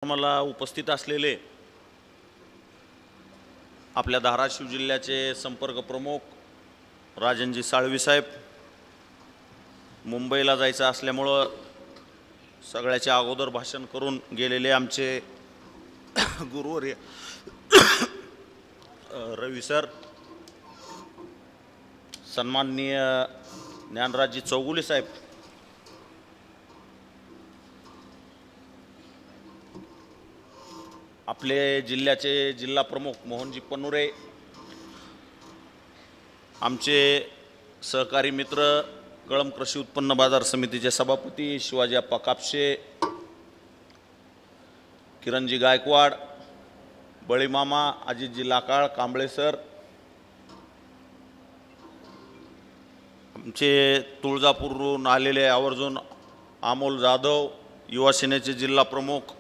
कार्यक्रमाला उपस्थित असलेले आपल्या धाराशिव जिल्ह्याचे संपर्क प्रमुख राजनजी साळवी साहेब, मुंबईला जायचं असल्यामुळं सगळ्याच्या अगोदर भाषण करून गेलेले आमचे गुरुवर्य रवी सर, सन्माननीय ज्ञानराजजी चौगुले साहेब, आपले जिल्ह्याचे जिल्हा प्रमुख मोहनजी पन्नुरे, आमचे सहकारी मित्र कळंब कृषी उत्पन्न बाजार समितीचे सभापती शिवाजी अप्पा कापशे, किरणजी गायकवाड, बळीमामा, अजितजी लाकाळ, कांबळे सर, आमचे तुळजापूरहून आलेले आवर्जून अमोल जाधव, युवा सेनेचे जिल्हा प्रमुख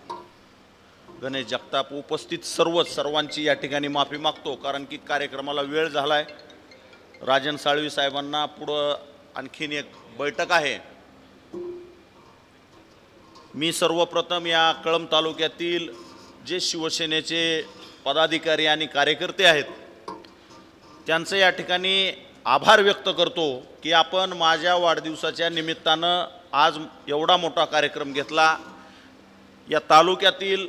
गणेश जगताप, उपस्थित सर्वांची या ठिकाणी माफी मागतो, कारण की कार्यक्रमाला वेळ झाला आहे. राजन साळवी साहेबांना पुढं आणखीन एक बैठक आहे. मी सर्वप्रथम या कळंब तालुक्यातील जे शिवसेनेचे पदाधिकारी आणि कार्यकर्ते आहेत त्यांचं या ठिकाणी आभार व्यक्त करतो की आपण माझ्या वाढदिवसाच्या निमित्तानं आज एवढा मोठा कार्यक्रम घेतला. या तालुक्यातील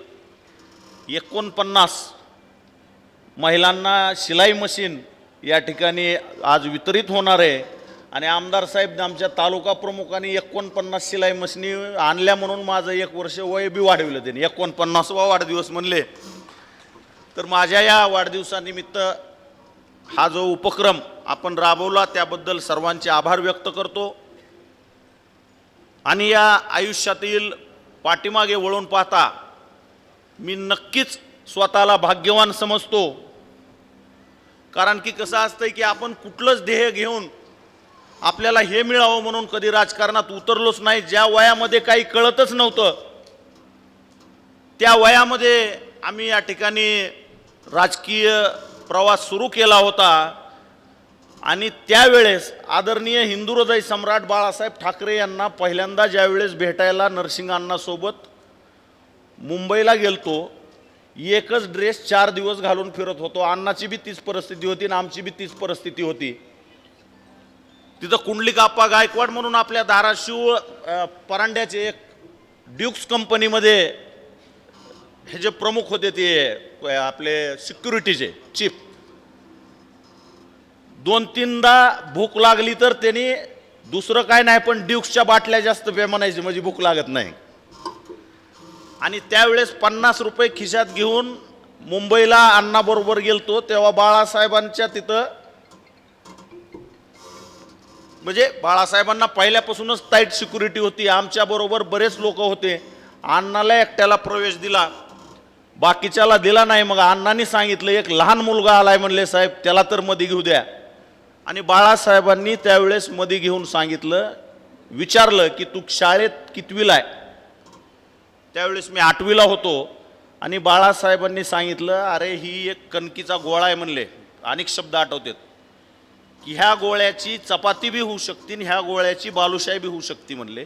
49 महिलांना शिलाई मशीन या ठिकाणी आज वितरित होणार आहे आणि आमदार साहेब आमच्या तालुका प्रमुखांनी 49 शिलाई मशीनी आणल्या म्हणून माझं 1 वर्ष वय बी वाढविलं. त्यांनी 49वा वाढदिवस म्हणले. तर माझ्या या वाढदिवसानिमित्त हा जो उपक्रम आपण राबवला त्याबद्दल सर्वांचे आभार व्यक्त करतो. आणि या आयुष्यातील पाठीमागे वळून पाहता मी नक्कीच स्वतःला भाग्यवान समजतो, कारण की कसं असतंय की आपण कुठलंच ध्येय घेऊन आपल्याला हे मिळावं म्हणून कधी राजकारणात उतरलोच नाही. ज्या वयामध्ये काही कळतच नव्हतं त्या वयामध्ये आम्ही या ठिकाणी राजकीय प्रवास सुरू केला होता आणि त्यावेळेस आदरणीय हिंदू हृदय सम्राट बाळासाहेब ठाकरे यांना पहिल्यांदा ज्यावेळेस भेटायला नरसिंगांनासोबत मुंबईला गेलतो, एकच ड्रेस 4 दिवस घालून फिरत होतो. अण्णाची बी तीच परिस्थिती होती आणि आमची बी तीच परिस्थिती होती. तिथं कुंडलिकाप्पा गायकवाड म्हणून आपल्या धाराशिव परांड्याचे एक ड्यूक्स कंपनीमध्ये हे जे प्रमुख होते ते आपले सिक्युरिटीचे चीफ, 2-3दा भूक लागली तर त्यांनी दुसरं काय नाही पण ड्यूक्सच्या बाटल्या जास्त पे म्हणायची, म्हणजे भूक लागत नाही. आणि त्यावेळेस 50 रुपये खिशात घेऊन मुंबईला अण्णाबरोबर गेलतो. तेव्हा बाळासाहेबांच्या तिथं म्हणजे बाळासाहेबांना पहिल्यापासूनच टाईट सिक्युरिटी होती. आमच्याबरोबर बरेच लोक होते. अण्णाला एकट्याला प्रवेश दिला, बाकीच्याला दिला नाही. मग अण्णांनी सांगितलं एक लहान मुलगा आलाय म्हणले साहेब, त्याला तर मध्ये घेऊ द्या. आणि बाळासाहेबांनी त्यावेळेस मध्ये घेऊन सांगितलं, विचारलं की तू शाळेत कितवीला आहे. त्यावेळेस मी 8वीला होतो. आणि बाळासाहेबांनी सांगितलं अरे ही एक कणकीचा गोळा आहे म्हणले, अनेक शब्द आठवतात की ह्या गोळ्याची चपाती बी होऊ शकते आणि ह्या गोळ्याची बालुशाही बी होऊ शकते म्हणले,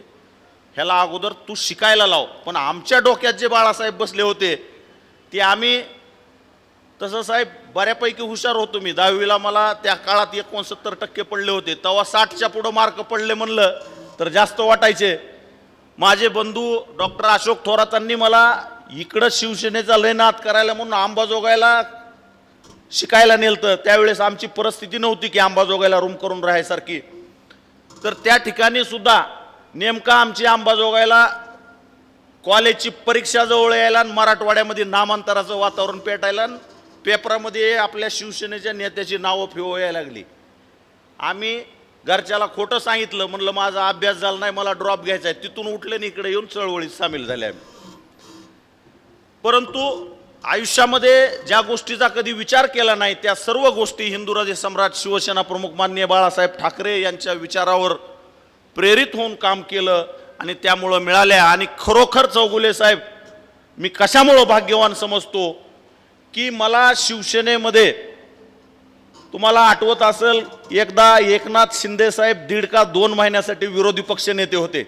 ह्याला अगोदर तू शिकायला लाव. पण आमच्या डोक्यात जे बाळासाहेब बसले होते ते आम्ही तसं साहेब बऱ्यापैकी हुशार होतो. मी 10वीला मला त्या काळात 69% पडले होते. तेव्हा 60च्या पुढं मार्क पडले म्हणलं तर जास्त वाटायचे. माझे बंधू डॉक्टर अशोक थोरातांनी मला इकडं शिवसेनेचा लय नाद करायला म्हणून अंबाजोगाईला शिकायला नेलतं. त्यावेळेस आमची परिस्थिती नव्हती की अंबाजोगाईला रूम करून राहायसारखी. तर त्या ठिकाणी सुद्धा नेमका आमची अंबाजोगाईला कॉलेजची परीक्षा जवळ यायला आणि मराठवाड्यामध्ये नामांतराचं वातावरण पेटायला, पेपरामध्ये आपल्या शिवसेनेच्या नेत्याची नावं फिरवा यायला लागली. आम्ही घरच्याला खोटं सांगितलं, म्हणलं माझा अभ्यास झाला नाही, मला ड्रॉप घ्यायचा आहे. तिथून उठले आणि इकडे येऊन चळवळीत सामील झाले आम्ही. परंतु आयुष्यामध्ये ज्या गोष्टीचा कधी विचार केला नाही त्या सर्व गोष्टी हिंदू हृदय सम्राट शिवसेना प्रमुख माननीय बाळासाहेब ठाकरे यांच्या विचारावर प्रेरित होऊन काम केलं आणि त्यामुळं मिळाल्या. आणि खरोखर चौगुले साहेब मी कशामुळं भाग्यवान समजतो की मला शिवसेनेमध्ये तुम्हाला आठवत असेल एकदा एकनाथ शिंदे साहेब 1.5 का 2 महिन्यासाठी विरोधी पक्ष नेते होते.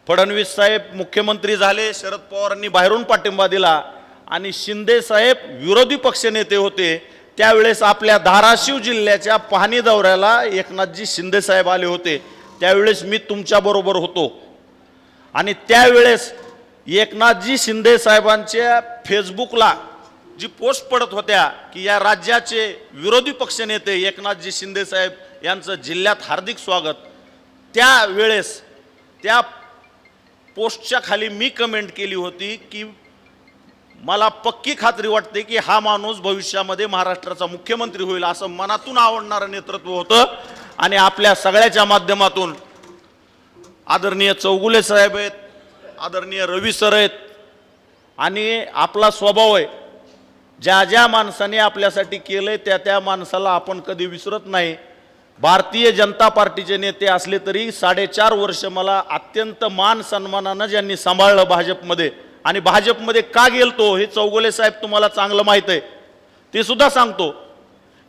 फडणवीस साहेब मुख्यमंत्री झाले, शरद पवारांनी बाहेरून पाठिंबा दिला आणि शिंदे साहेब विरोधी पक्षनेते होते, त्यावेळेस आपल्या धाराशिव जिल्ह्याच्या पाहणी दौऱ्याला एकनाथजी शिंदे साहेब आले होते। त्यावेळेस मी तुमच्याबरोबर होतो आणि त्यावेळेस एकनाथजी शिंदे साहेबांच्या फेसबुकला जी पोस्ट पडत होत्या की या राज्याचे विरोधी पक्षनेते एकनाथजी शिंदे साहेब यांचं जिल्ह्यात हार्दिक स्वागत, त्यावेळेस त्या पोस्टच्या खाली मी कमेंट केली होती की मला पक्की खात्री वाटते की हा माणूस भविष्यामध्ये महाराष्ट्राचा मुख्यमंत्री होईल, असं मनातून आवडणारं नेतृत्व होतं। आणि आपल्या सगळ्याच्या माध्यमातून आदरणीय चौगुले साहेब आहेत, आदरणीय रवी सर आहेत, आणि आपला स्वभाव आहे, ज्या ज्या माणसाने आपल्यासाठी केलंय त्या त्या माणसाला आपण कधी विसरत नाही। भारतीय जनता पार्टीचे नेते असले तरी 4.5 वर्ष मला अत्यंत मान सन्मानानं ज्यांनी सांभाळलं भाजपमध्ये, आणि भाजपमध्ये का गेलतो हे चौगुले साहेब तुम्हाला चांगलं माहित आहे, ते सुद्धा सांगतो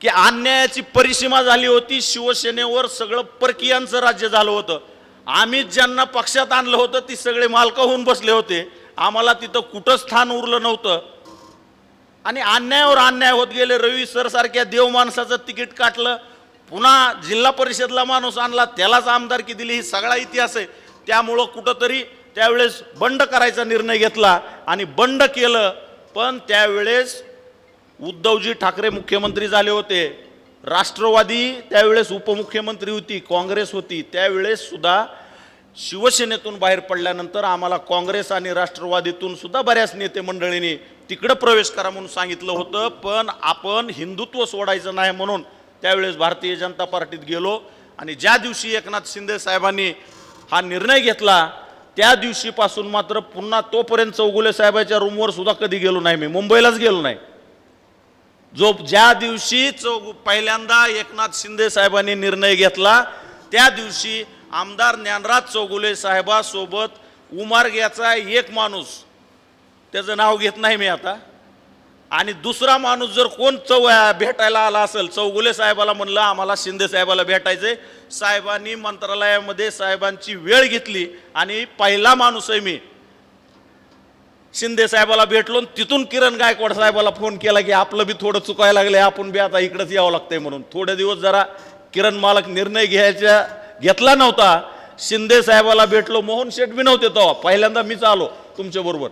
की अन्यायाची परिसीमा झाली होती, शिवसेनेवर सगळं परकीयांचं राज्य झालं होतं, आम्ही ज्यांना पक्षात आणलं होतं ती सगळे मालक होऊन बसले होते, आम्हाला तिथं कुठं स्थान उरलं नव्हतं आणि अन्यायावर अन्याय होत गेले। रवी सर सारख्या देव माणसाचं तिकीट काटलं, पुन्हा जिल्हा परिषदला माणूस आणला, त्यालाच आमदारकी दिली, ही सगळा इतिहास आहे। त्यामुळं कुठंतरी त्यावेळेस बंड करायचा निर्णय घेतला आणि बंड केलं, पण त्यावेळेस उद्धवजी ठाकरे मुख्यमंत्री झाले होते, राष्ट्रवादी त्यावेळेस उपमुख्यमंत्री होती, काँग्रेस होती, त्यावेळेस सुद्धा शिवसेनेतून बाहेर पडल्यानंतर आम्हाला काँग्रेस आणि राष्ट्रवादीतून सुद्धा बऱ्याच नेते मंडळींनी तिकडे प्रवेश करा म्हणून सांगितलं होतं, पण आपण हिंदुत्व सोडायचं नाही म्हणून त्यावेळेस भारतीय जनता पार्टीत गेलो। आणि ज्या दिवशी एकनाथ शिंदे साहेबांनी हा निर्णय घेतला त्या दिवशीपासून मात्र पुन्हा तोपर्यंत चौगुले साहेबांच्या रूमवर सुद्धा कधी गेलो नाही, मी मुंबईलाच गेलो नाही। ज्या दिवशी पहिल्यांदा एकनाथ शिंदे साहेबांनी निर्णय घेतला त्या दिवशी आमदार ज्ञानराज चौगुले साहेबासोबत उमारग्याचा एक माणूस, त्याचं नाव घेत नाही मी आता, आणि दुसरा माणूस जर कोण भेटायला आला असेल, चौगुले साहेबाला म्हणलं आम्हाला शिंदे साहेबाला भेटायचंय, साहेबांनी मंत्रालयामध्ये साहेबांची वेळ घेतली आणि पहिला माणूस आहे मी शिंदे साहेबाला भेटलो। तिथून किरण गायकवाड साहेबाला फोन केला की आपलं बी थोडं चुकायला लागलंय, आपण बी आता इकडंच यावं लागतंय म्हणून। थोडे दिवस जरा किरण मालक निर्णय घेतला नव्हता, शिंदे साहेबाला भेटलो, मोहन शेठ बी नव्हते तेव्हा, पहिल्यांदा मीच आलो तुमच्या बरोबर,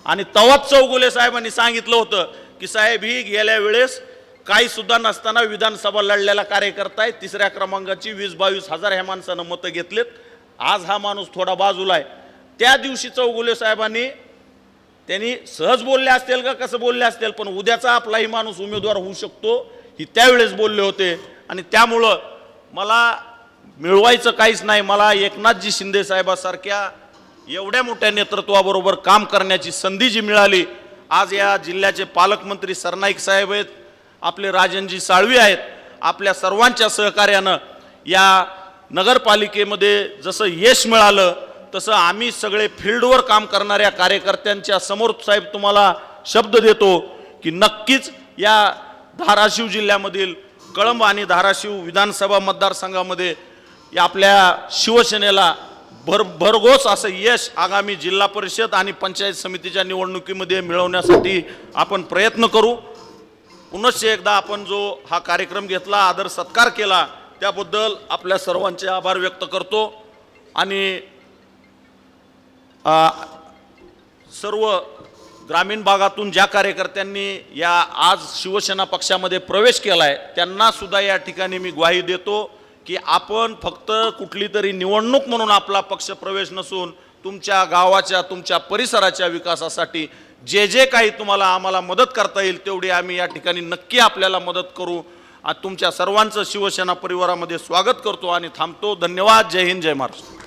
आणि तेव्हाच चौगुले साहेबांनी सांगितलं होतं की साहेब ही गेल्या वेळेस काही सुद्धा नसताना विधानसभा लढलेला कार्यकर्ता आहे, 3ऱ्या क्रमांकाची 20-22 हजार ह्या माणसानं मतं घेतलेत, आज हा माणूस थोडा बाजूला आहे। त्या दिवशी चौगुले साहेबांनी त्यांनी सहज बोलले असतील का कसं बोलले असतील, पण उद्याचा आपलाही माणूस उमेदवार होऊ शकतो ही त्यावेळेस बोलले होते। आणि त्यामुळं मला मिळवायचं काहीच नाही, मला एकनाथजी शिंदे साहेबासारख्या एवढ्या मोठ्या नेतृत्वाबरोबर काम करण्याची संधी जी मिळाली, आज या जिल्ह्याचे पालकमंत्री सरनाईक साहेब आहेत, आपले राजनजी साळवी आहेत, आपल्या सर्वांच्या सहकार्यानं या नगरपालिकेमध्ये जसं यश मिळालं तसं आम्ही सगळे फील्डवर काम करणाऱ्या कार्यकर्त्यांच्या समोर साहेब तुम्हाला शब्द देतो की नक्कीच या धाराशिव जिल्ह्यामधील कळंब आणि धाराशिव विधानसभा मतदारसंघामध्ये आपल्या शिवसेनेला भरघोस असं यश आगामी जिल्हा परिषद आणि पंचायत समितीच्या निवडणुकीमध्ये मिळवण्यासाठी आपण प्रयत्न करू। पुनश्च एकदा आपण जो हा कार्यक्रम घेतला, आदर सत्कार केला, त्याबद्दल आपल्या सर्वांचे आभार व्यक्त करतो। आणि सर्व ग्रामीण भागातून ज्या कार्यकर्त्यांनी या आज शिवसेना पक्षामध्ये प्रवेश केला आहे त्यांना सुद्धा या ठिकाणी मी ग्वाही देतो की आपण फक्त कुठली तरी निवडणूक म्हणून आपला पक्ष प्रवेश नसून तुमच्या गावाच्या तुमच्या परिसराच्या विकासासाठी जे जे काही तुम्हाला आम्हाला मदत करता येईल तेवढी आम्ही या ठिकाणी नक्की आपल्याला मदत करू। तुमच्या सर्वांचं शिवसेना परिवारामध्ये स्वागत करतो आणि थांबतो। धन्यवाद। जय हिंद, जय महाराष्ट्र।